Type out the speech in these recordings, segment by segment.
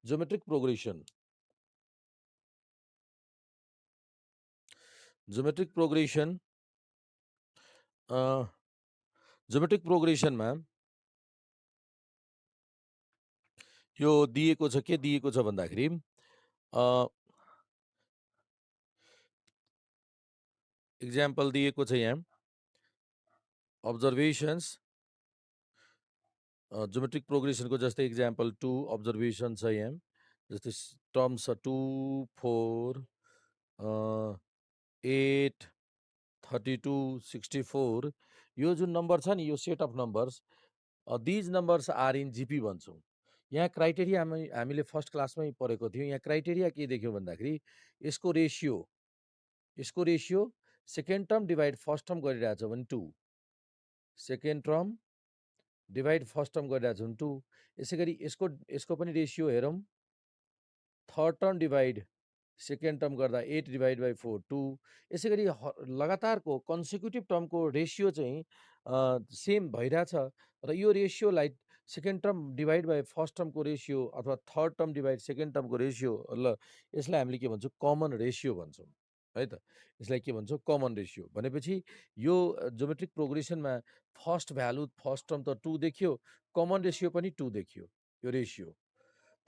Geometric progression. Geometric progression. Geometric progression मा यो दिएको छ, के दिएको छ भन्दाखेरि इक्जाम्पल दिएको छ यहाँ अब्जर्भेसन्स ज्योमेट्रिक प्रोग्रेसनको जस्तै इक्जाम्पल 2 अब्जर्भेसन छ यहाँ, जस्तै टर्म्स छ 2 4 8 32 64। यो जुन नम्बर छ नि, यो set of numbers, these numbers are in GP भन्छौँ। यहाँ क्राइटेरिया हामीले फर्स्ट क्लासमै पढेको थियौँ। यहाँ क्राइटेरिया के देख्यौँ भन्दाखेरि यसको ratio second term divide first term गरिरहेछ भने 2, second term divide first term गरिरहेछ भने 2। यसै गरी यसको पनि रेसियो हेरौँ, third term divide second term गर्दा 8 डिभाइड बाई 4 2। यसै गरी लगातारको कन्सिक्युटिभ टर्मको रेसियो चाहिँ सेम भइरहेछ र यो रेसियोलाई second term divide by first टर्मको रेसियो अथवा थर्ड टर्म डिभाइड सेकेन्ड टर्मको रेसियो, ल यसलाई हामीले के भन्छौँ, कमन रेसियो भन्छौँ है त। यसलाई के भन्छौँ, कमन रेसियो भनेपछि यो ज्योमेट्रिक प्रोग्रेसनमा फर्स्ट भ्यालु फर्स्ट टर्म त 2 देखियो, कमन रेसियो पनि 2 देखियो यो रेसियो।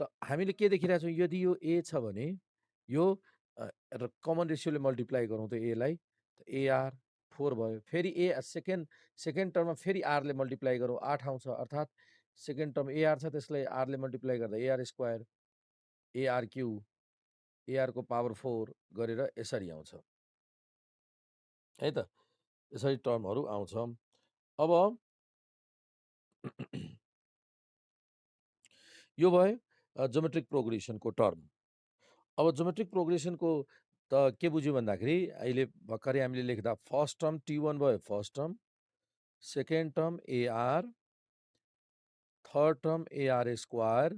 त हामीले के देखिरहेछौँ, यदि यो ए छ भने यो कमन रेसियोले मल्टिप्लाई गरौँ त एलाई, एआर 4 भयो। फेरि सेकेन्ड टर्ममा फेरि आरले मल्टिप्लाई गरौँ 8 आउँछ, अर्थात् सेकेन्ड टर्म एआर छ त्यसलाई आरले मल्टिप्लाई गर्दा एआर स्क्वायर, एआर क्यु, एआरको पावर 4 गरेर यसरी आउँछ है त। यसरी टर्महरू आउँछ। अब यो भयो ज्योमेट्रिक प्रोग्रेसनको टर्म। अब ज्योमेट्रिक प्रोग्रेसनको त के बुझ्यो भन्दाखेरि अहिले भर्खरै हामीले लेख्दा फर्स्ट टर्म T1 भयो, first term, second term AR, third term AR square,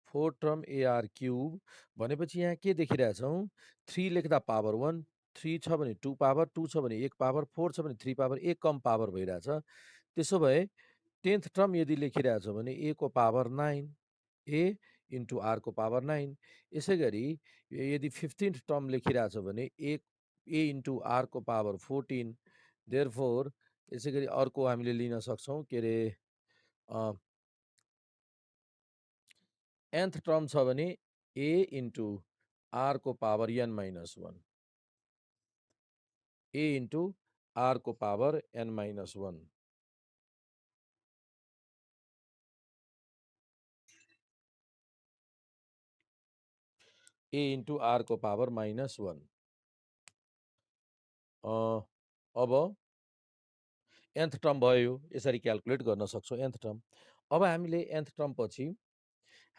fourth term AR cube भनेपछि यहाँ के देखिरहेछौँ, 3 लेख्दा पावर 1, 3 छ भने 2 पावर, 2 छ भने 1 पावर, 4 छ भने 3 पावर, 1 कम पावर भइरहेछ। त्यसो भए 10th टर्म यदि लेखिरहेछ भने ए को पावर 9, ए इन्टु आरको पावर 9। यसै गरी यदि 15th टर्म लेखिरहेछ भने ए इन्टु आरको पावर 14। देयरफोर यसै गरी अर्को हामीले लिन सक्छौँ, के अरे nth टर्म छ भने a into आरको power n minus 1, a into आरको power n minus 1। A into आरको power minus 1। अब nth टर्म भयो, यसरी क्याल्कुलेट गर्न सक्छौँ nth टर्म। अब हामीले nth टर्म पछि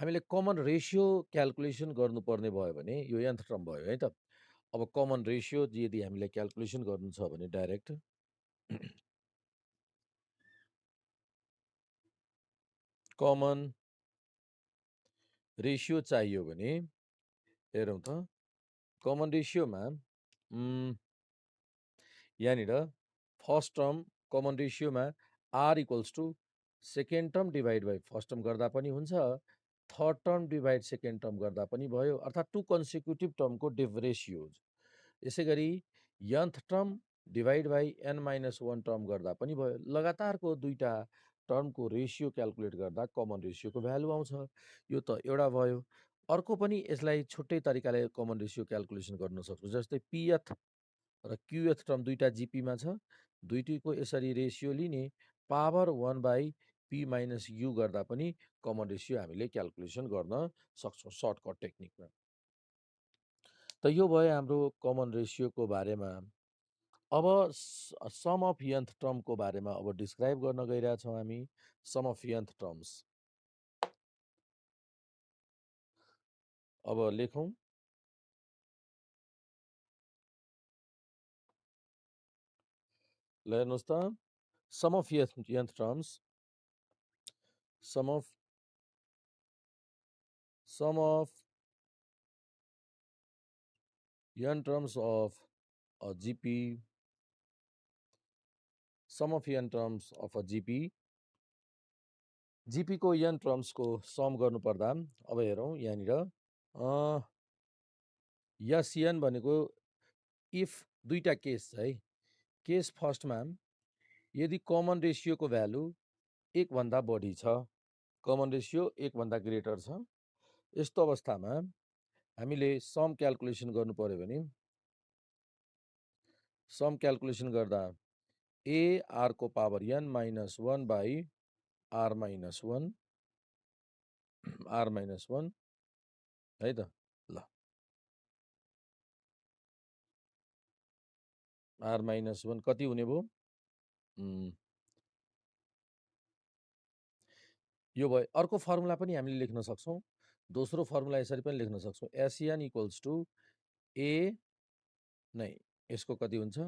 हामीले कमन रेसियो क्याल्कुलेसन गर्नुपर्ने भयो भने यो nth टर्म भयो है त। अब कमन रेसियो यदि हामीले क्याल्कुलेसन गर्नु छ भने डाइरेक्ट कमन रेसियो चाहियो भने हेरौँ त, कमन रेसियोमा यहाँनिर फर्स्ट टर्म कमन रेसियोमा R equals to second term divide by first term गर्दा पनि हुन्छ, third term divide second term गर्दा पनि भयो, अर्थात् 2 कन्सिक्युटिभ टर्मको रेसियोज। यसै गरी nth term divide by n minus 1 term गर्दा पनि भयो। लगातारको दुईटा टर्मको रेसियो क्याल्कुलेट गर्दा कमन रेसियोको भ्यालु आउँछ। यो त एउटा भयो। अर्को पनि यसलाई छुट्टै तरिकाले कमन रेसियो क्याल्कुलेसन गर्न सक्छौँ, जस्तै पिएथ र क्युएथ टर्म दुईटा जिपीमा छ, दुईटैको यसरी रेसियो लिने, power 1 by P minus you गर्दा पनि कमन रेसियो हामीले क्याल्कुलेसन गर्न सक्छौँ सर्टकट टेक्निकमा। त यो भयो हाम्रो कमन रेसियोको बारेमा। अब सम अफ nth टर्मको बारेमा अब डिस्क्राइब गर्न गइरहेछौँ हामी। सम अफ nth टर्म्स अब लेखौँ। ल हेर्नुहोस् त, sum of nth terms, sum of n terms of a GP, sum of n terms of a GP GP को n टर्म्सको सम गर्नुपर्दा अब हेरौँ यहाँनिर एन भनेको इफ दुईटा केस छ है। केस फर्स्टमा यदि कमन रेसियोको भ्यालु 1 भन्दा बढी छ, कमन रेसियो 1 भन्दा ग्रेटर छ, यस्तो अवस्थामा हामीले सम क्याल्कुलेसन गर्नु पर्यो भने सम क्याल्कुलेसन गर्दा ए आर को power n minus 1 by r minus 1 है त। ल आर माइनस 1 कति हुने भयो? यो भयो। अर्को फर्मुला पनि हामीले लेख्न सक्छौँ। दोस्रो फर्मुला यसरी पनि लेख्न सक्छौँ, एसएन इक्वल्स टु ए नै यसको कति हुन्छ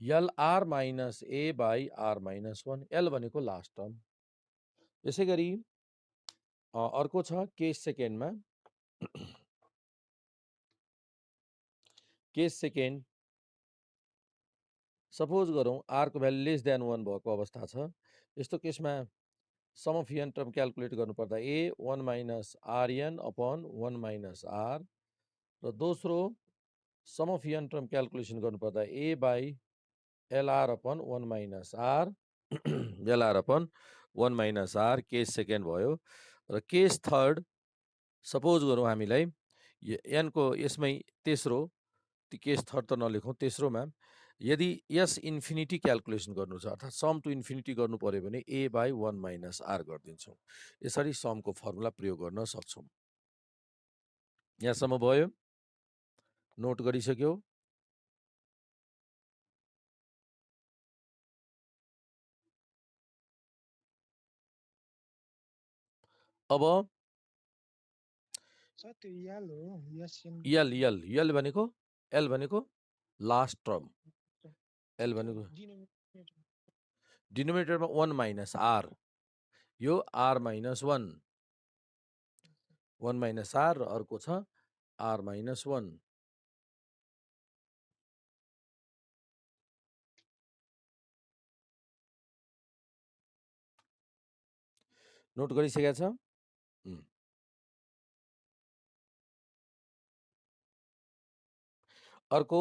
lr minus A by r minus 1, l भनेको लास्ट टर्म। यसै गरी अर्को छ केस सेकेन्डमा केस सेकेन्ड सपोज गरौँ आरको भ्यालु लेस देन 1 भएको अवस्था छ। यस्तो केसमा sum of N term calculate गर्नुपर्दा A 1 minus RN upon 1 minus R र दोस्रो sum of N term calculation गर्नुपर्दा A by LR upon 1 minus R LR upon 1 minus R case second भयो। र केस थर्ड सपोज गरौँ हामीलाई Enco यसमै तेस्रो, त्यो केस थर्ड त नलेखौँ, तेस्रोमा यदि यस इन्फिनिटी क्याल्कुलेसन गर्नु छ अर्थात् सम टु इन्फिनिटी गर्नु पर्यो भने ए बाई 1 माइनस आर गरिदिन्छौँ। यसरी समको फर्मुला प्रयोग गर्न सक्छौँ। यहाँसम्म भयो? नोट गरिसक्यो? अब यल भनेको एल भनेको लास्ट टर्म, एल भनेको डिनोमिनेटरमा 1 माइनस आर, यो आर माइनस 1 माइनस आर र अर्को छ आर माइनस 1। नोट गरिसकेका छ? अर्को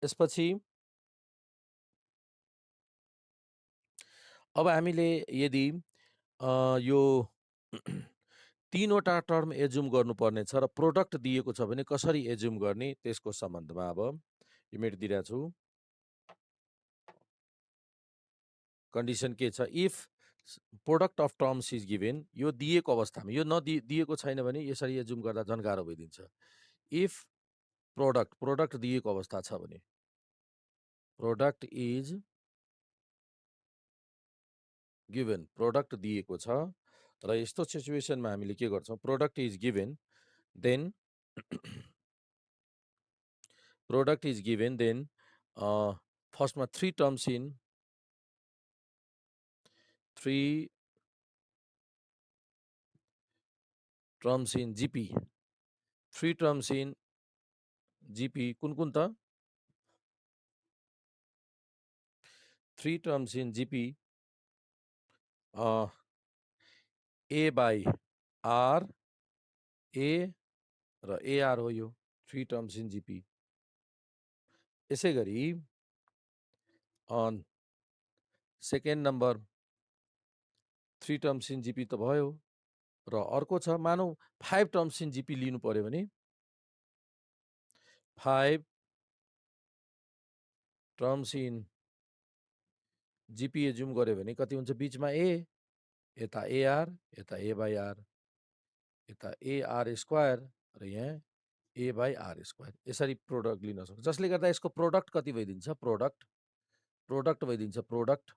यसपछि अब हामीले यदि यो तीनवटा टर्म एज्युम गर्नुपर्ने छ र प्रोडक्ट दिएको छ भने कसरी एज्युम गर्ने त्यसको सम्बन्धमा अब यो मेटिदिरहेको छु। कन्डिसन के छ? If product of terms is given, यो दिएको अवस्थामा, यो दिएको छैन भने यसरी एज्युम गर्दा झन् गाह्रो भइदिन्छ। इफ प्रोडक्ट दिएको अवस्था छ भने प्रोडक्ट इज गिभेन, प्रोडक्ट दिएको छ र यस्तो सिचुएसनमा हामीले के गर्छौँ? Product is given then product is given then फर्स्टमा 3 terms in 3 terms in GP, 3 terms in GP कुन कुन त? 3 terms in GP A by R, A र एआर हो यो 3 टर्म्स इन जीपी। यसै गरी second number 3 terms in GP त भयो र अर्को छ मानौ 5 टर्म्स इन जीपी लिनु पर्यो भने 5 टर्म्स इन जीपी एज्युम गर्यो भने कति हुन्छ? बिचमा ए, यता एआर, यता ए बाई आर, यता एआर स्क्वायर र यहाँ ए बाई आर स्क्वायर। यसरी प्रोडक्ट लिन सक्छ, जसले गर्दा यसको प्रोडक्ट कति भइदिन्छ? प्रोडक्ट भइदिन्छ। प्रोडक्ट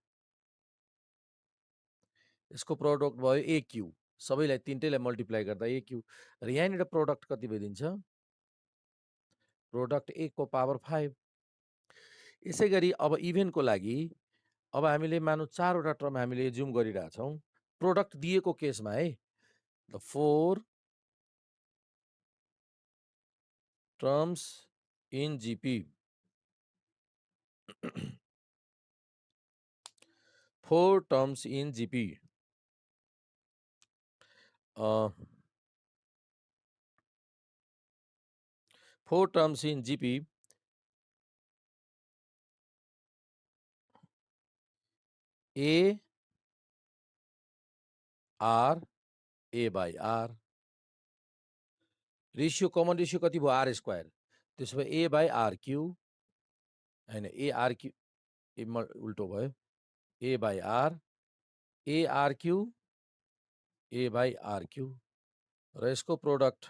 यसको प्रोडक्ट भयो ए क्यू, सबैलाई तिनटैलाई मल्टिप्लाई गर्दा ए क्यू र यहाँनिर प्रोडक्ट कति भइदिन्छ? प्रोडक्ट ए को पावर 5। यसै गरी अब इभेनको लागि अब हामीले मानौ 4वटा टर्म हामीले एज्युम गरिरहेछौँ प्रोडक्ट दिएको केसमा है। 4 terms in GP 4 terms in GP. 4 terms in GP. A R A by R. Ratio common ratio कति भयो आर स्क्वायर, त्यसो भए ए बाई आर क्यू होइन ए आर क्यू उल्टो भयो A by R cube A by R cube र यसको product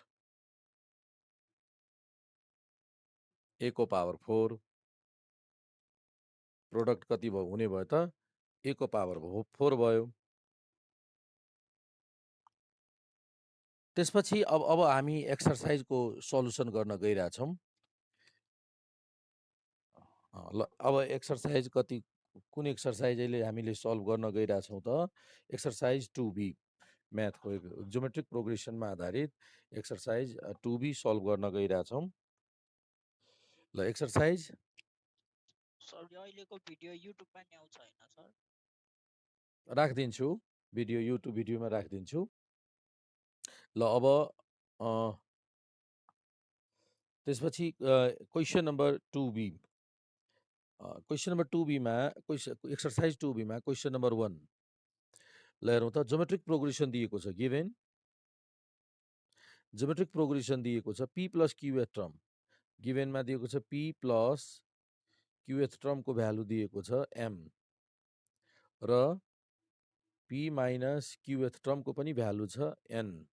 ए को पावर 4 प्रोडक्ट कति भयो हुने भयो त ए को पावर 4 भयो। त्यसपछि अब हामी एक्सर्साइजको सल्युसन गर्न गइरहेछौँ। ल अब एक्सर्साइज कुन एक्सर्साइज अहिले हामीले सल्भ गर्न गइरहेछौँ त एक्सर्साइज 2B म्याथको ज्योमेट्रिक प्रोग्रेसनमा आधारित एक्सर्साइज 2B सल्भ गर्न गइरहेछौँ। ल एक्सर्साइज सर अहिलेको भिडियो युट्युबमा नि आउँछ हैन सर? राखिदिन्छु, भिडियो युट्युब भिडियोमा राखिदिन्छु। ल अब त्यसपछि question number 2B question number 2Bमा एक्सर्साइज 2Bमा क्वेसन नम्बर 1 ल हेरौँ त ज्योमेट्रिक प्रोग्रेसन दिएको छ गिभेन ज्योमेट्रिक प्रोग्रेसन दिएको छ पी प्लस क्युएथ टर्म गिभेनमा दिएको छ पी प्लस क्युएथ टर्मको भ्यालु दिएको छ एम र पी माइनस क्युएथ टर्मको पनि भ्यालु छ N.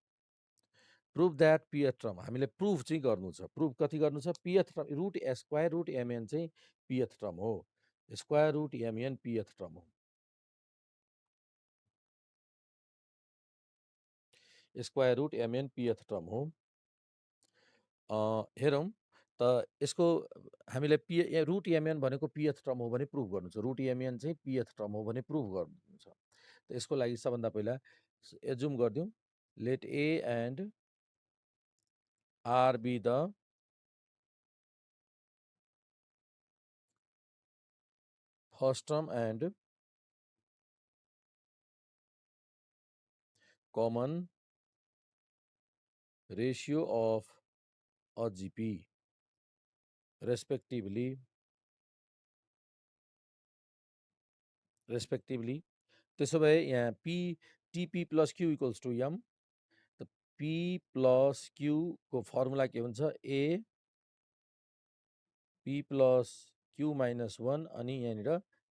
Prove that pth term हामीले प्रुफ चाहिँ गर्नु छ। प्रुफ कति गर्नु छ? Pth term root square root MN चाहिँ पिएथ टर्म हो, square root MN pth term हो, square root MN pth term हो। हेरौँ त यसको हामीले रुट एमएन भनेको पिएथ टर्म हो भने प्रुभ गर्नु छ, रुट एमएन चाहिँ पिएथ टर्म हो भने प्रुभ गर्नु छ। त यसको लागि सबभन्दा पहिला एजुम गरिदिउँ let a and r be the first term and common ratio of a GP respectively त्यसो भए यहाँ P TP plus q equals to m त P प्लस क्यू को फर्मुला के हुन्छ a P plus q minus 1 अनि यहाँनिर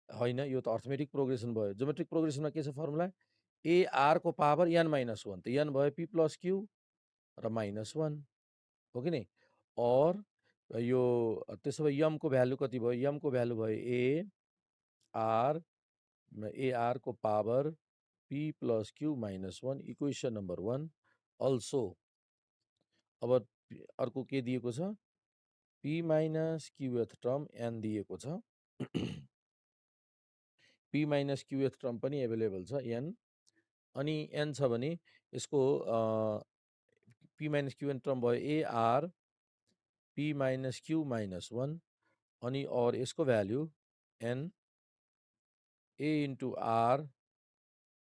होइन यो त अर्थमेटिक प्रोग्रेसन भयो। ज्योमेट्रिक प्रोग्रेसनमा के छ फर्मुला ए आर को पावर एन माइनस 1 त एन भयो P प्लस क्यू र माइनस 1 हो कि नै। और यो त्यसो भए यम को भ्यालु कति भयो? यम को भ्यालु भयो ए आर को power P plus q minus 1 equation number 1 also. अब अर्को के दिएको छ? पी माइनस क्युएथ टर्म एन दिएको छ। पी माइनस क्युएथ टर्म पनि एभाइलेबल छ एन, अनि एन छ भने यसको पी माइनस क्युएन टर्म भयो AR p minus q minus 1 अनि और यसको value N a into R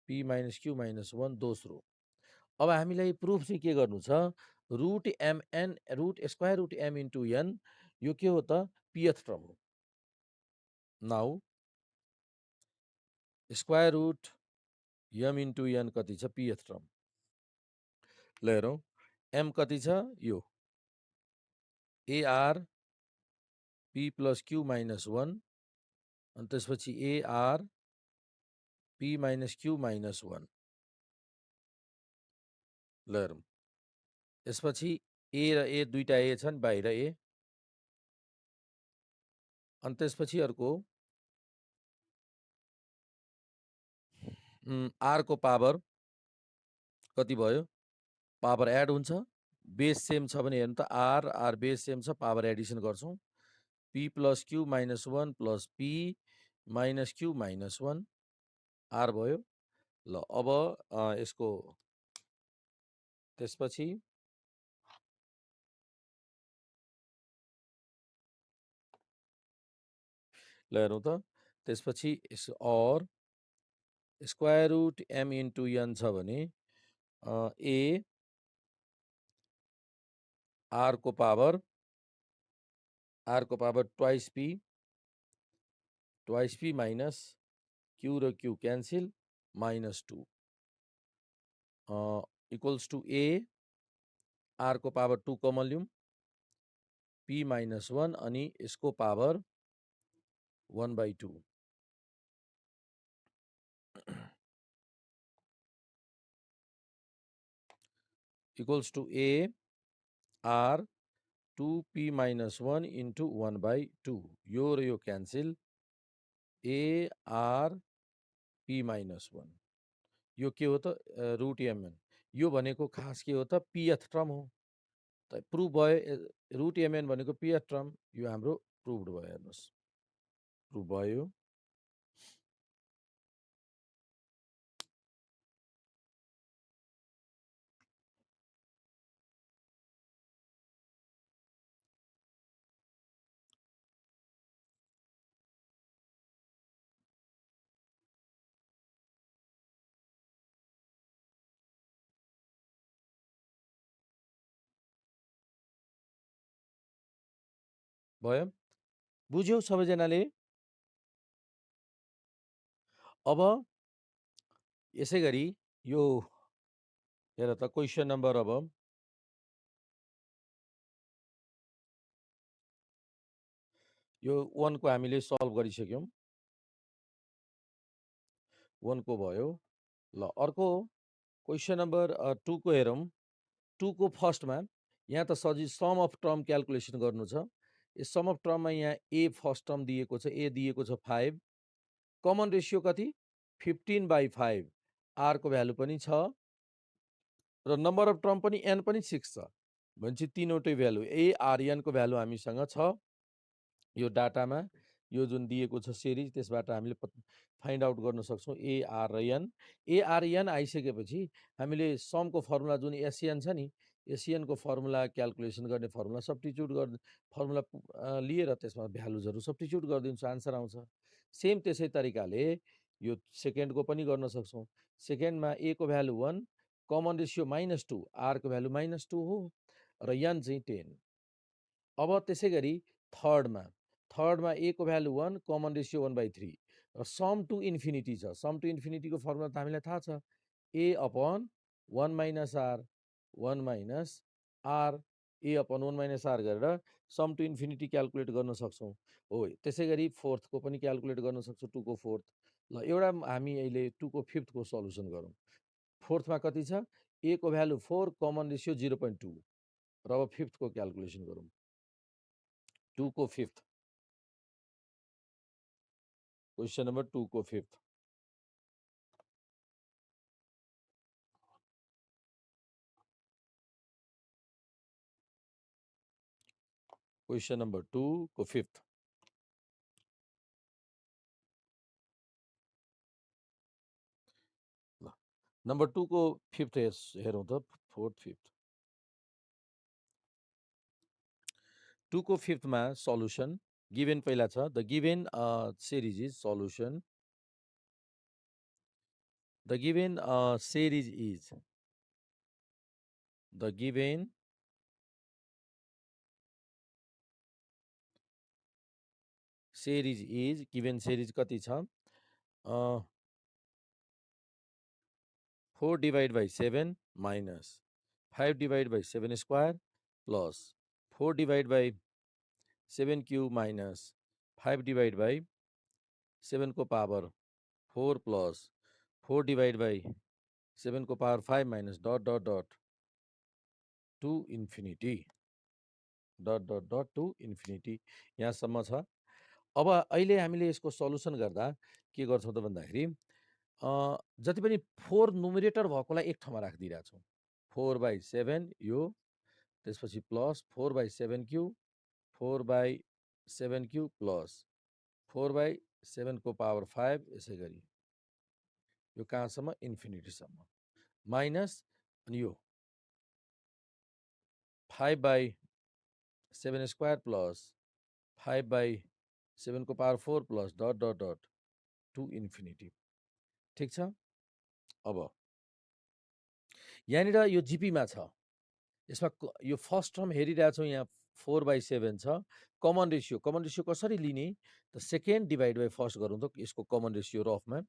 P minus q minus 1 दोस्रो। अब हामीलाई प्रुफ चाहिँ के गर्नु छ? Root mn root square root m into n यो के हो त? पिएथ टर्म हो। Now square root m into n कति छ? Pth term. ल हेरौँ एम कति छ? यो ar p plus q minus 1 अनि त्यसपछि ar p minus q minus 1। ल हेरौँ यसपछि ए र ए दुईटा ए छन् बाहिर ए, अनि त्यसपछि अर्को आर को पावर कति भयो? पावर एड हुन्छ, बेस सेम छ भने हेर्नु त आर बेस सेम छ, पावर एडिसन गर्छौँ। P plus q minus 1 plus p minus q minus 1 r भयो। ल अब यसको त्यसपछि ल हेरौँ त त्यसपछि और square root m into n छ भने a r को power twice p minus q र q cancel -2 equals to a r को पावर 2 कमन लिउँ p -1 अनि यसको power 1/2 equals to a r 2p -1 into 1/2 यो र यो क्यान्सिल a r p -1 यो के हो त रुट mn यो भनेको खास के हो त pth टर्म हो त प्रुभ भयो रुट mn भनेको pth टर्म यो हाम्रो प्रुभड भयो हेर्नुहोस् प्रुभ भयो भयो बुझ्यौ सबैजनाले अब यसै गरी यो हेर त क्वेसन नम्बर अब यो 1 को हामीले सल्भ गरिसक्यौं 1 को भयो ल अर्को क्वेसन नम्बर 2 को हेरौँ 2 को फर्स्टमा यहाँ त सम अफ टर्म क्याल्कुलेसन गर्नु छ यो सम अफ टर्ममा यहाँ ए फर्स्ट टर्म दिएको छ ए दिएको छ 5 कमन रेसियो कति 15/5 आर को भ्यालु पनि छ र नम्बर अफ टर्म पनि एन पनि 6 छ भनेपछि तीनवटै भ्यालु ए आर एन को भ्यालु हामीसँग छ यो डाटामा यो जुन दिएको छ सिरिज त्यसबाट हामीले फाइन्ड आउट गर्न सक्छौँ एआरएन आइसकेपछि हामीले समको फर्मुला जुन एसिएन छ नि एसिएनको फर्मुला क्याल्कुलेसन गर्ने फर्मुला सब्स्टिट्युट गर् फर्मुला लिएर त्यसमा भ्यालुजहरू सब्स्टिट्युट गरिदिन्छ आन्सर आउँछ सेम त्यसै तरिकाले यो सेकेन्डको पनि गर्न सक्छौँ सेकेन्डमा ए को भ्यालु 1 कमन रेसियो -2 आर को भ्यालु -2 हो र एन चाहिँ 10 अब त्यसै गरी थर्डमा ए को भ्यालु 1 कमन रेसियो 1/3 र सम टु इन्फिनिटी छ सम टु इन्फिनिटीको फर्मुला त हामीलाई थाहा छ A upon 1 minus R 1 minus R A upon 1 minus R गरेर सम टु इन्फिनिटी क्याल्कुलेट गर्न सक्छौँ हो त्यसै गरी फोर्थको पनि क्याल्कुलेट गर्न सक्छौँ 2 को फोर्थ ल एउटा हामी अहिले 2 को फिफ्थको सल्युसन गरौँ फोर्थमा कति छ ए को भ्यालु 4 कमन रेसियो 0.2 र अब फिफ्थको क्याल्कुलेसन गरौँ 2 को फिफ्थ क्वेश्चन नंबर 2 को फिफ्थ क्वेश्चन नंबर 2 को फिफ्थ नंबर 2 को फिफ्थ हेरौँ त फोर्थ फिफ्थ 2 को फिफ्थमा सल्युसन गिभेन पहिला छ the given series is solution the given series is the given series is given series कति छ 4 divide by 7 minus 5 divide by 7 square plus 4 divide by 7 cube minus 5 divide by 7 को power 4 plus 4 divide by 7 को power 5 minus dot dot dot to infinity to infinity यहाँसम्म छ अब अहिले हामीले यसको सल्युसन गर्दा के गर्छौँ त भन्दाखेरि जति पनि 4 नुमिरेटर भएकोलाई एक ठाउँमा राखिदिइरहेछौँ 4/7 यो त्यसपछि प्लस 4/7 क्यू 4/7 क्यू प्लस 4/7 को पावर 5 यसै गरी यो कहाँसम्म इन्फिनिटीसम्म माइनस अनि यो 5/7 स्क्वायर प्लस 5/7 7 को power 4 plus dot dot dot to infinity. ठिक छ। अब यहाँनिर यो जिपीमा छ, यसमा यो फर्स्ट टर्म हेरिरहेछौँ, यहाँ 4/7 छ। कमन रेसियो कसरी लिने त सेकेन्ड डिभाइड बाई फर्स्ट गरौँ त यसको कमन रेसियो रफमा।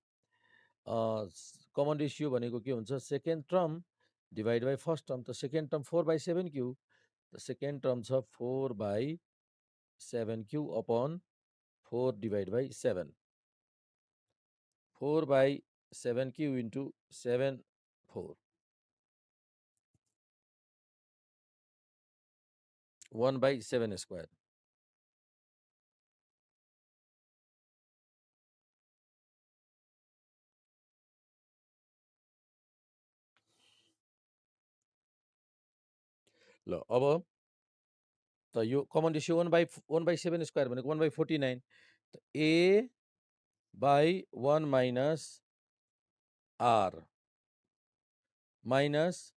कमन रेसियो भनेको के हुन्छ, second term divide by first term. त सेकेन्ड टर्म 4/7 क्यु, त सेकेन्ड टर्म छ 4/7 Q upon 4 divide by 7। 4/7 Q into 7 4 1/7 square. ल अब त यो कमन रेसियो 1/7 स्क्वायर भनेको 1/49। त A by 1 minus R minus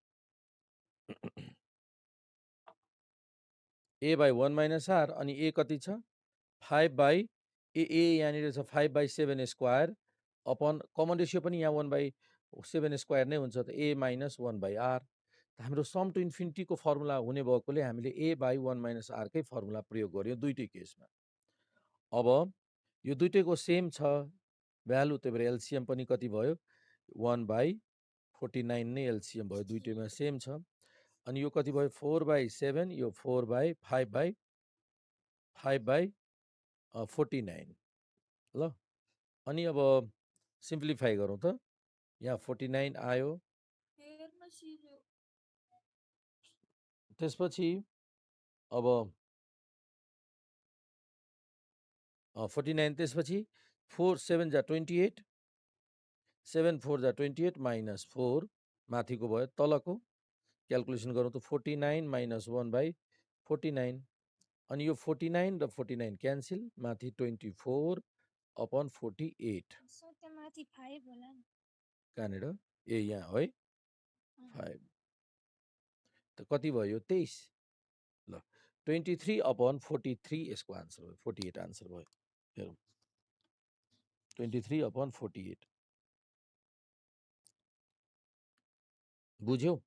A by 1 minus R, अनि ए कति छ 5 ए यहाँनिर छ 5/7 स्क्वायर अपन कमन रेसियो पनि यहाँ 1/7 स्क्वायर नै हुन्छ। त ए माइनस 1/r। हाम्रो सम टु इन्फिनिटीको फर्मुला हुने भएकोले हामीले ए बाई 1 माइनस आरकै फर्मुला प्रयोग गर्यो दुईटै केसमा। अब यो दुईटैको सेम छ भ्यालु, त्यही भएर एलसिएम पनि कति भयो 1/49 नै एलसिएम भयो, दुईटैमा सेम छ। अनि यो कति भयो 4/7, यो 5/49। ल अनि अब सिम्प्लिफाई गरौँ त, यहाँ 49 आयो, त्यसपछि अब 49, त्यसपछि 4 7 जा 28, 7 4 जा 28 माइनस 4 माथिको भयो, तलको क्यालकुलेसन गरौँ त 49 माइनस 1/49। अनि यो 49 र 49 क्यान्सिल, माथि 24 अपन 48। कहाँनिर ए यहाँ है 5, त कति भयो 23। ल 23 अपन 43 यसको आन्सर भयो, 48 आन्सर भयो। हेरौँ 23 अपन 48 बुझ्यौ।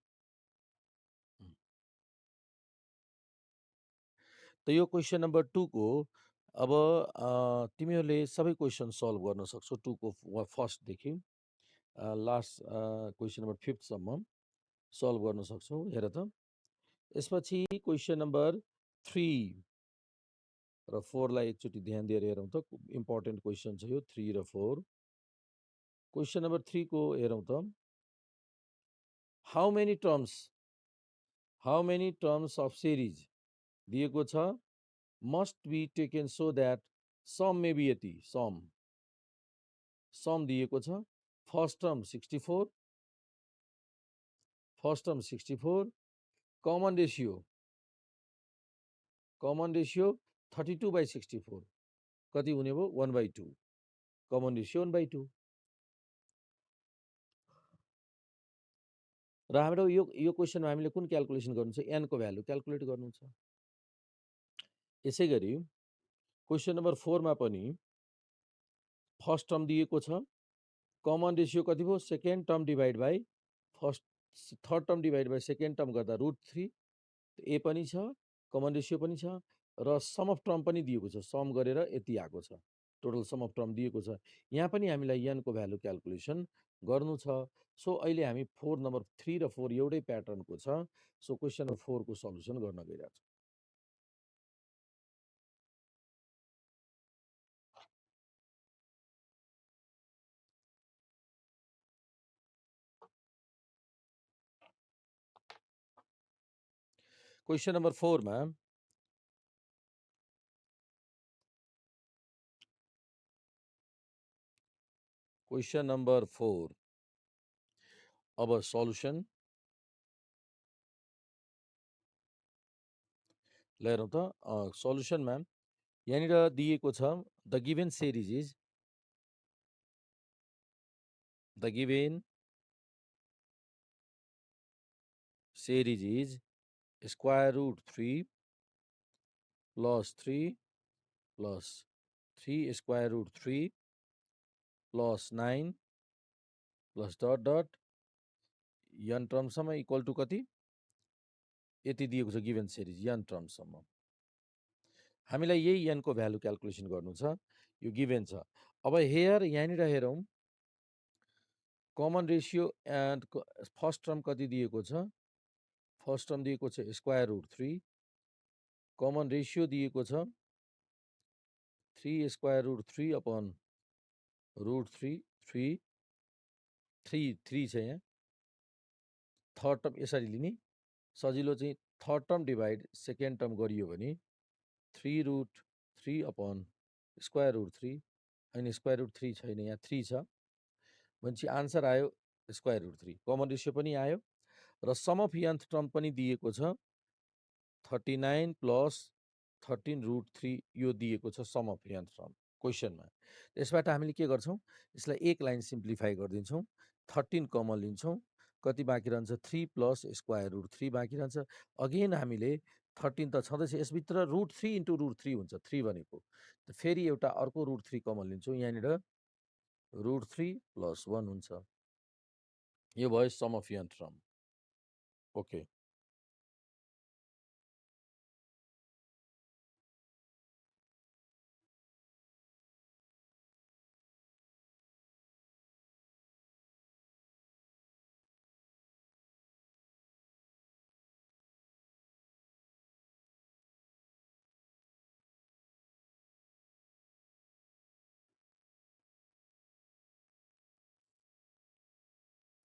त यो क्वेसन नम्बर 2 को अब तिमीहरूले सबै क्वेसन सल्भ गर्न सक्छौ 2 को फर्स्टदेखि लास्ट क्वेसन नम्बर 5 सम्म सल्भ गर्न सक्छौ। हेर त यसपछि क्वेसन नम्बर 3 र 4 लाई एकचोटि ध्यान दिएर हेरौँ त, इम्पोर्टेन्ट क्वेसन छ यो 3 र 4। क्वेसन नम्बर 3 को हेरौँ त, how many terms of series दिएको छ, must be taken so that sum may be यति, सम दिएको छ। फर्स्ट टर्म 64, कमन रेसियो 32/64 कति हुने भयो 1/2, कमन रेसियो 1/2। र हाम्रो यो क्वेसनमा हामीले कुन क्यालकुलेसन गर्नु छ, n को भ्यालु क्यालकुलेट गर्नु छ। यसै गरी क्वेसन नम्बर 4 मा पनि फर्स्ट टर्म दिएको छ, कमन रेसियो कति भयो second term divide by first, third term divide by second term गर्दा √3। ए पनि छ, कमन रेसियो पनि छ, र सम अफ टर्म पनि दिएको छ, सम गरेर यति आएको छ, टोटल सम अफ टर्म दिएको छ। यहाँ पनि हामीलाई n को भ्यालु क्यालकुलेसन गर्नु छ। सो अहिले हामी 4 नम्बर 3 र 4 एउटै प्याटर्नको छ। सो क्वेसन नम्बर 4 को सल्युसन गर्न गइरहेको छ। क्वेसन नम्बर 4 मा क्वेसन नम्बर 4 अब सल्युसन हेरौँ त। सल्युसनमा यहाँनिर दिएको छ the given series is square root 3 plus 3 plus 3 square root 3 plus 9 plus dot dot n टर्मसम्म इक्वल टु कति यति दिएको छ गिभन सिरिज n टर्मसम्म हामीलाई यही n को भ्यालु क्याल्कुलेसन गर्नु छ यो गिभन छ अब हेयर यहाँनिर हेरौँ common ratio and first term कति दिएको छ फर्स्ट टर्म दिएको छ स्क्वायर रुट 3 कमन रेसियो दिएको छ 3 स्क्वायर रुट 3 अपन रुट 3 3 3 3 छ यहाँ थर्ड टर्म यसरी लिने सजिलो चाहिँ third term divide second term गरियो भने 3 रुट 3 अपन स्क्वायर रुट 3 होइन स्क्वायर रुट 3 छैन यहाँ 3 छ भनेपछि आन्सर आयो स्क्वायर रुट 3 कमन रेसियो पनि आयो र सम अफ nth टर्म पनि दिएको छ 39 प्लस 13 रुट 3 यो दिएको छ सम अफ nth टर्म क्वेसनमा त्यसबाट हामीले के गर्छौँ यसलाई एक लाइन सिम्प्लिफाई गरिदिन्छौँ 13 कमन लिन्छौँ कति बाँकी रहन्छ 3 प्लस स्क्वायर रुट 3 बाँकी रहन्छ अगेन हामीले 13 त छँदैछ यसभित्र रुट 3 इन्टु रुट 3 हुन्छ 3 भनेको फेरि एउटा अर्को रुट 3 कमन लिन्छौँ यहाँनिर रुट 3 प्लस 1 हुन्छ यो भयो sum of nth term okay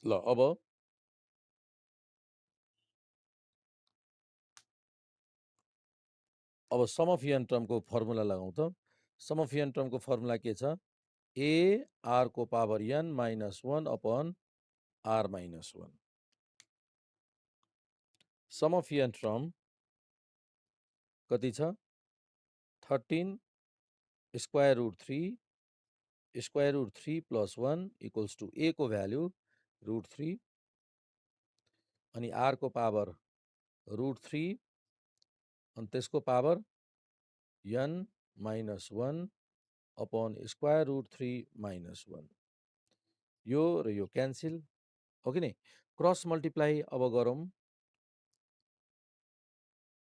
ल अब सम अफ n टर्मको फर्मुला लगाउँ त सम अफ n टर्मको फर्मुला के छ ए आर को power n minus 1 upon R minus 1 sum of n term कति छ 13 square root 3 square root 3 plus 1 equals to A को भ्याल्यु रुट 3 अनि आर को पावर रुट 3 अनि त्यसको power n minus 1 upon square root 3 minus 1 यो र यो क्यान्सिल हो कि नै क्रस मल्टिप्लाई अब गरौँ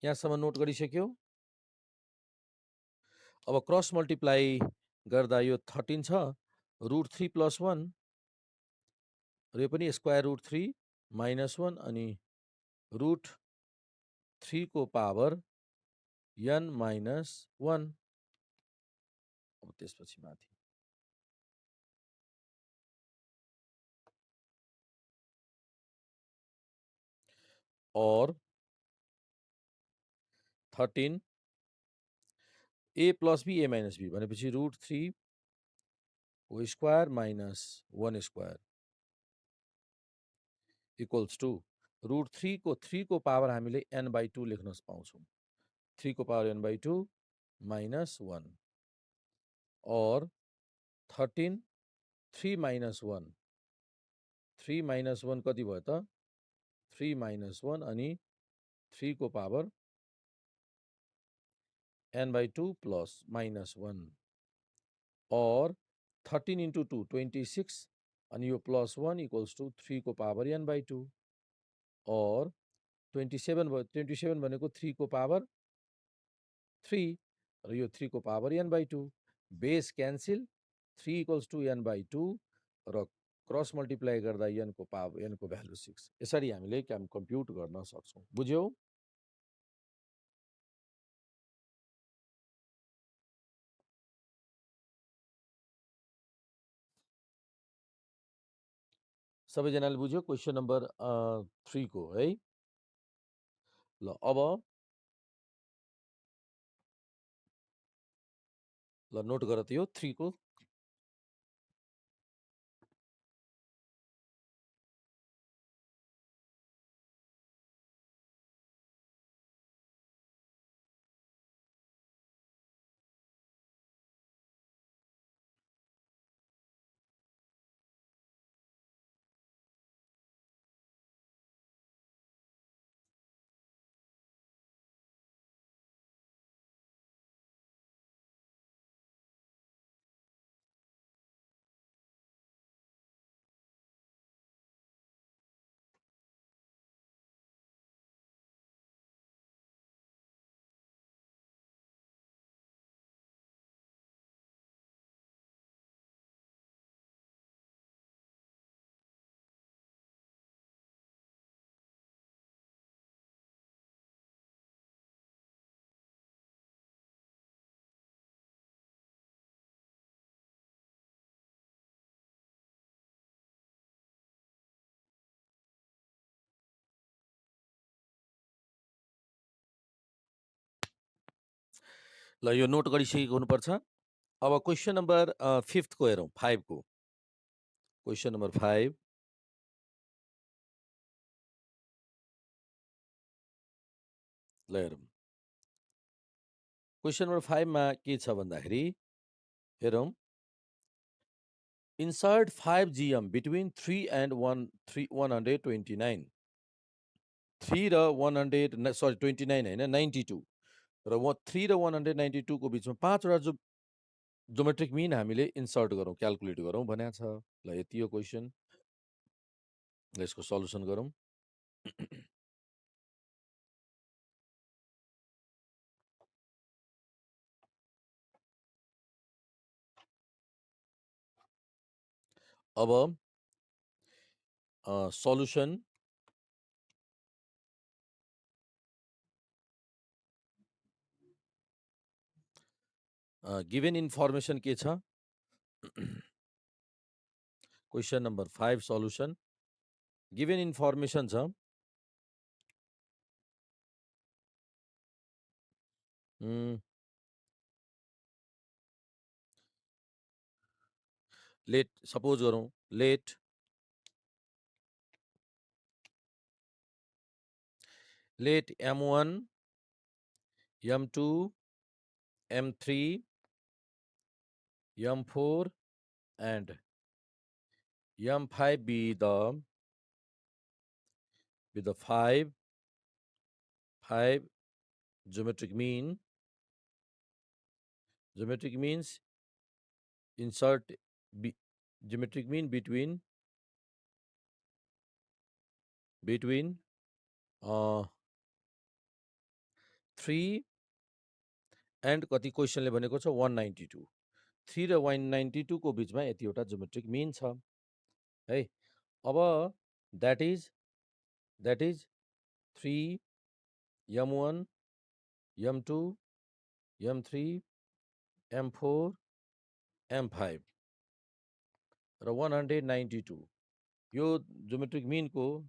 यहाँसम्म नोट गरिसक्यो अब क्रस मल्टिप्लाई गर्दा यो 13 छ रुट 3 प्लस 1 र यो पनि स्क्वायर रुट 3 माइनस 1 अनि रुट 3 को पावर n माइनस 1 अब त्यसपछि माथि और 13 A plus B A minus B भनेपछि रुट 3 को square minus 1 square equals to root 3 को पावर हामीले n/2 लेख्न पाउँछौँ 3 को पावर n/2 माइनस 1 और 13 3 माइनस 1 3 माइनस 1 कति भयो त 3 माइनस 1 अनि 3 को पावर n/2 प्लस माइनस 1 और 13 इंटू 2 26 अनि यो प्लस 1 इक्वल्स टू 3 को पावर n/2 और 27 भयो 27 भनेको 3 को पावर 3 र यो 3 को power n/2 base cancel 3 equals to n/2 र क्रस मल्टिप्लाई गर्दा n को पावर n को भ्यालु 6 यसरी हामीले कम्प्युट गर्न सक्छौँ बुझ्यौ सबैजनाले बुझ्यो क्वेसन नम्बर 3 को है ल अब ल नोट गर त यो 3 को ल यो नोट गरिसकेको हुनुपर्छ। अब क्वेसन नम्बर 5 को हेरौँ, 5 को। क्वेसन नम्बर 5 ल हेरौँ। क्वेसन नम्बर 5 मा के छ भन्दाखेरि हेरौँ। Insert 5 GM between 3 and 129। 3 र 29 होइन, 92 र 3 र 192 को बिचमा 5 वटा ज्योमेट्रिक मिन हामीले इन्सर्ट गरौँ, क्याल्कुलेट गरौँ भनेको छ। ल यति हो क्वेसन। ल यसको सल्युसन गरौँ। अब सल्युसन गिभन इन्फर्मेसन के छ? Question number 5 solution given information छ लेट सपोज गरौँ, late M1 M2 M3 M4 and M5 be the 5 geometric means insert geometric mean between 3 and कति क्वेसनले भनेको छ 192। 3 र 192 को बिचमा यतिवटा ज्योमेट्रिक मिन छ है। अब that is 3 M1 M2 M3 M4 M5 र 192 यो ज्योमेट्रिक मिनको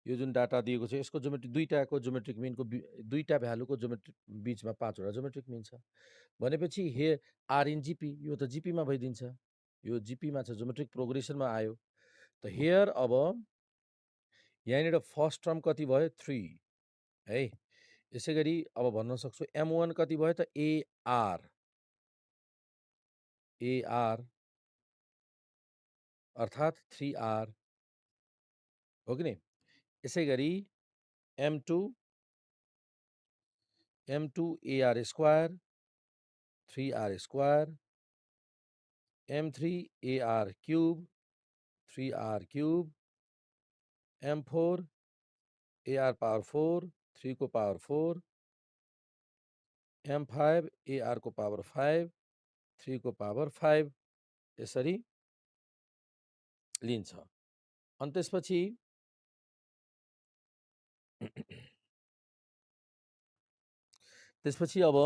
यो जुन डाटा दिएको छ यसको ज्योमेट्रिक दुईटाको ज्योमेट्रिक मिनको दुईटा भ्यालुको ज्योमेट्रिक बिचमा 5 वटा ज्योमेट्रिक मिन छ भनेपछि हे आर इन जिपी, यो त जिपीमा भइदिन्छ। यो जिपीमा छ, ज्योमेट्रिक प्रोग्रेसनमा आयो। त हियर अब यहाँनिर फर्स्ट टर्म कति भयो? 3 है। यसै गरी अब भन्न सक्छु M1 कति भयो त? AR अर्थात् 3R हो कि नै? यसै गरी M2 AR square 3R square M3 AR cube 3R cube M4 AR power 4 3 को पावर 4 M5 AR को पावर 5 3 को पावर 5 यसरी लिन्छ। अनि त्यसपछि अब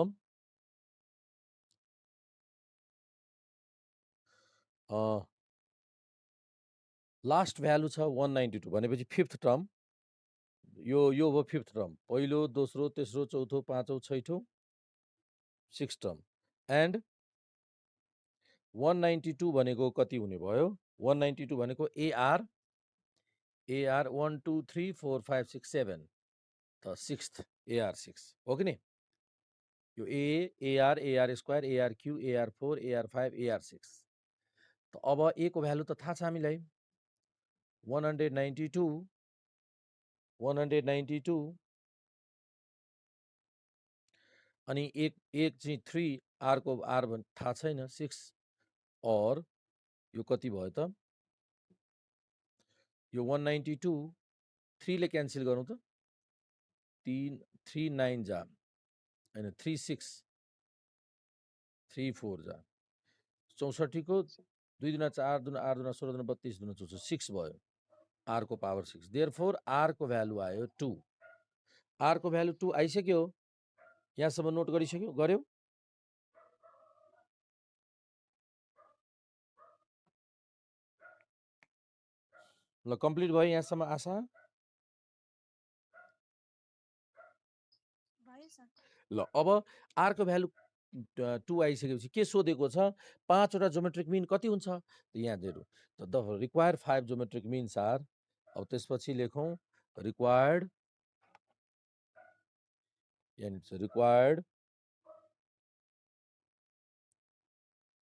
लास्ट भ्यालु छ 192 भनेपछि फिफ्थ टर्म यो भयो फिफ्थ टर्म। पहिलो, दोस्रो, तेस्रो, चौथो, पाँचौँ, छैठौँ, सिक्स टर्म एन्ड 192 भनेको कति हुने भयो? 192 भनेको AR 1 2 3 4 5 6 7 त सिक्स्थ AR 6 हो कि नि? यो AR square AR Q AR 4 AR 5 AR 6। त अब A को भ्यालु त थाहा छ हामीलाई 192 अनि एक चाहिँ 3 R को R थाहा छैन 6 और यो कति भयो त? यो 192 3 ले क्यान्सल गरौँ त 3 9 जा हैन 3 6 3 4 जा 64 को 2 दुना 4 दुना 8 दुना 16 दुना 32 दुना 64 6 भयो R को पावर 6। देयरफोर R को भ्यालु आयो 2। R को भ्यालु 2 आइसक्यो। यहाँसम्म नोट गरिसक्यो? गर्यो? ल कम्प्लिट भयो यहाँसम्म आशा? ल अब R को भ्यालु 2 आइसकेपछि के सोधेको छ 5 वटा ज्योमेट्रिक मिन कति हुन्छ त यहाँ हेरौँ the require 5 geometric means are अब त्यसपछि लेखौँ required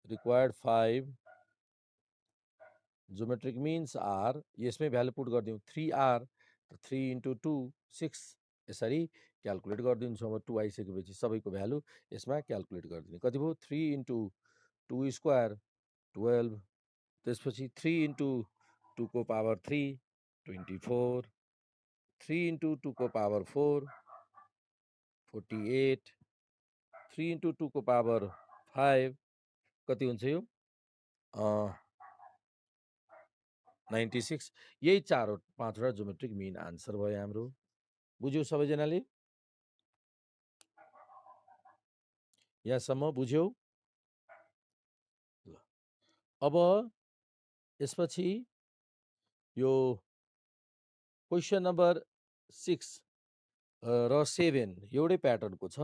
required 5 geometric means are यसमै भ्यालु पुट गरिदिउँ 3r 3 into 2 6 यसरी क्यालकुलेट गरिदिन्छौँ अब 2 आइसकेपछि सबैको भ्यालु यसमा क्यालकुलेट गरिदिने कति भयो 3 into 2 स्क्वायर 12 त्यसपछि 3 into 2 को पावर 3 24 3 into 2 को पावर 4 48 3 into 2 को पावर 5 कति हुन्छ यो 96 यही 5वटा ज्योमेट्रिक मिन आन्सर भयो हाम्रो बुझ्यो सबैजनाले यहाँसम्म बुझ्यौ ल अब यसपछि यो क्वेसन नम्बर 6 र 7 एउटै प्याटर्नको छ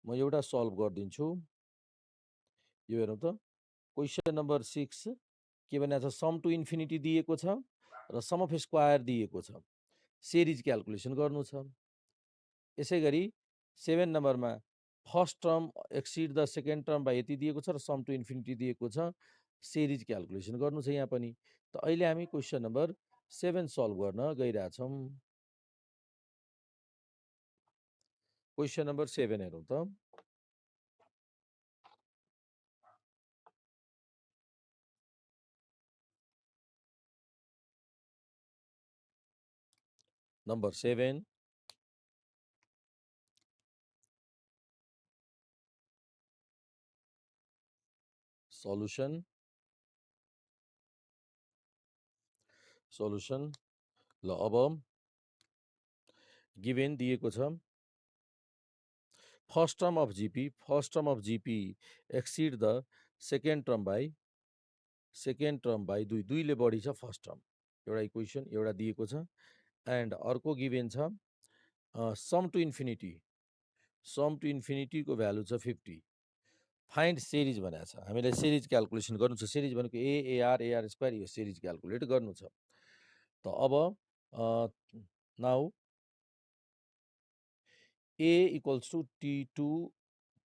म एउटा सल्भ गरिदिन्छु यो हेरौँ त क्वेसन नम्बर 6 के भनेको छ सम टु इन्फिनिटी दिएको छ र सम अफ स्क्वायर दिएको छ सिरिज क्यालकुलेसन गर्नु छ यसै गरी 7 नम्बरमा first term exceed the second term by यति दिएको छ र सम टु इन्फिनिटी दिएको छ सिरिज क्यालकुलेसन गर्नु छ यहाँ पनि त अहिले हामी क्वेसन नम्बर 7 सल्भ गर्न गइरहेछौँ क्वेसन नम्बर 7 हेरौँ त नम्बर 7 सल्युसन ल अब गिभेन दिएको छ first term of GP exceed the second term by 2 2ले बढी छ फर्स्ट टर्म एउटा इक्वेसन एउटा दिएको छ एन्ड अर्को गिभेन छ सम टु इन्फिनिटीको भ्यालु छ 50 फाइन्ड सिरिज भनेको छ हामीलाई सिरिज क्यालकुलेसन गर्नु छ सिरिज भनेको एआर स्क्वायर यो सिरिज क्यालकुलेट गर्नु छ त अब now A equals to T2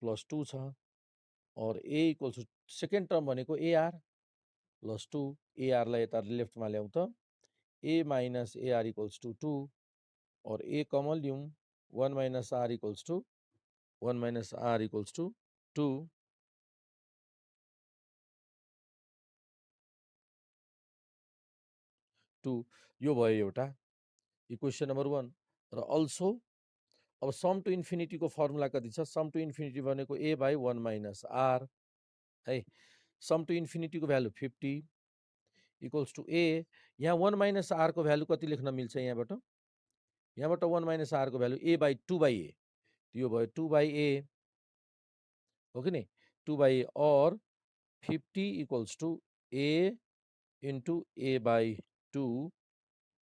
+ 2 छ और ए इक्वल्स टु सेकेन्ड टर्म भनेको एआर + 2 एआरलाई यता लेफ्टमा ल्याउँ त ए माइनस एआर इक्वल्स टु 2 और ए कमन लिउँ 1 माइनस आर इक्वल्स टु 2 2 यो भयो एउटा इक्वेसन नम्बर 1 र अल्सो अब सम टु इन्फिनिटीको फर्मुला कति छ सम टु इन्फिनिटी भनेको ए बाई 1 माइनस आर है सम टु इन्फिनिटीको भ्यालु 50 इक्वल्स टु ए यहाँ 1 माइनस आरको भ्यालु कति लेख्न मिल्छ यहाँबाट 1 माइनस आरको value A by 2 by A यो भयो 2 बाई ए हो कि नि 2 बाई ए और 50 equals to A into A by 2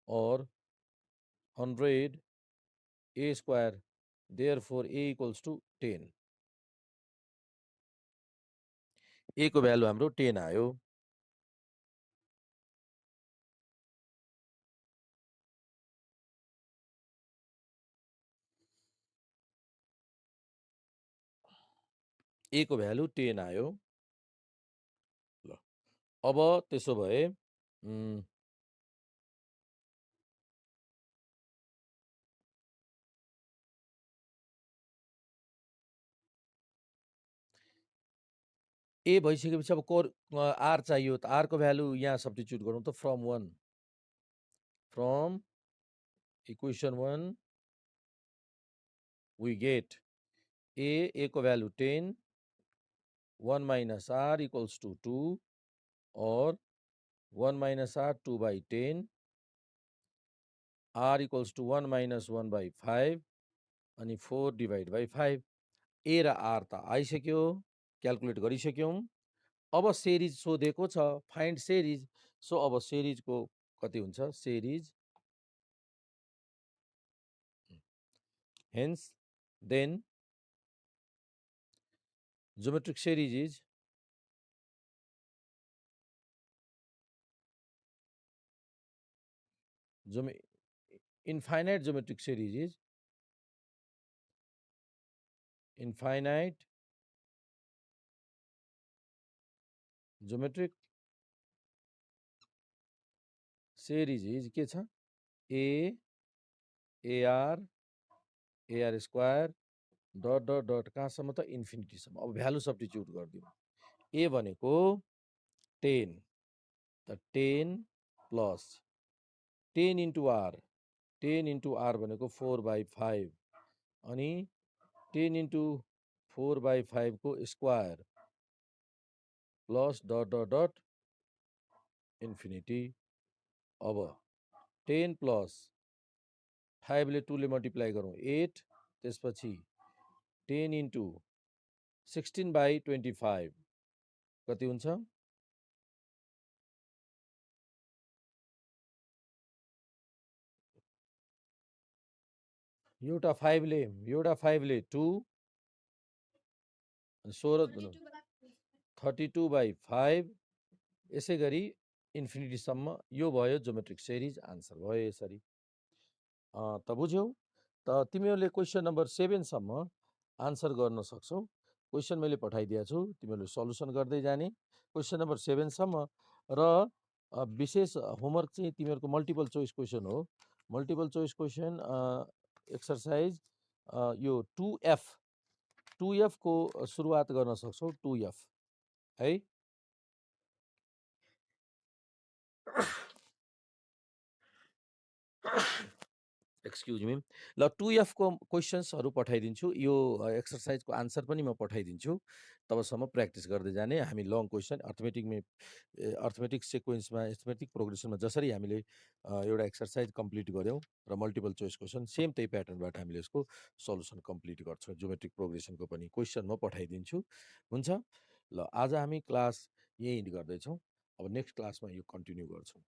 और 100 A square therefore a equals to 10 a को भ्यालु हाम्रो 10 आयो a को भ्यालु 10 आयो ल अब त्यसो भए ए भइसकेपछि अब कोर आर चाहियो त आर को भ्यालु यहाँ सब्स्टिट्युट गरौँ त from equation 1 we get a को value 10 1 minus r equals to 2 or 1 minus r 2 by 10 r equals to 1 minus 1 by 5 अनि 4 डिभाइड बाई 5 ए र आर त आइसक्यो क्यालकुलेट गरिसक्यौँ अब सिरिज सोधेको छ फाइन्ड सिरिज सो अब सिरिजको कति हुन्छ series hence then Geometric series is infinite geometric series is infinite geometric series is के छ a ar ar square dot dot dot कहाँसम्म त इन्फिनिटीसम्म। अब भ्यालु सब्स्टिट्युट गरिदिउँ। ए भनेको 10 त 10 plus 10 into r 10 into r भनेको 4/5 अनि 10 इन्टु 4/5 को square plus dot dot dot infinity. अब 10 प्लस 5 ले 2 ले मल्टिप्लाई गरौँ 8 त्यसपछि 10 इन्टु 16/25 कति हुन्छ? एउटा 5 ले 2 अनि 16 32/5 यसै गरी इन्फिनिटीसम्म यो भयो ज्योमेट्रिक सिरिज आन्सर भयो यसरी। त बुझ्यौ? त तिमीहरूले क्वेसन नम्बर 7 सम्म आन्सर गर्न सक्छौ। क्वेसन मैले पठाइदिएको छु, तिमीहरूले सल्युसन गर्दै जाने। क्वेसन नम्बर 7 सम्म र विशेष होमवर्क चाहिँ तिमीहरूको मल्टिपल चोइस क्वेसन हो। मल्टिपल चोइस क्वेसन एक्सर्साइज यो 2F को सुरुवात गर्न सक्छौ 2F है। Excuse me. ल 2F को क्वेसन्सहरू पठाइदिन्छु, यो एक्सर्साइजको आन्सर पनि म पठाइदिन्छु। तबसम्म प्र्याक्टिस गर्दै जाने। हामी लङ क्वेसन अर्थमेटिक सिक्वेन्समा अर्थमेटिक प्रोग्रेसनमा जसरी हामीले एउटा एक्सर्साइज कम्प्लिट गऱ्यौँ र मल्टिपल चोइस क्वेसन सेम त्यही प्याटर्नबाट हामीले यसको सल्युसन कम्प्लिट गर्छौँ। ज्योमेट्रिक प्रोग्रेसनको पनि क्वेसन म पठाइदिन्छु। हुन्छ? ल आज हामी क्लास यहीँ इन्ड गर्दैछौँ। अब नेक्स्ट क्लासमा यो कन्टिन्यू गर्छौँ।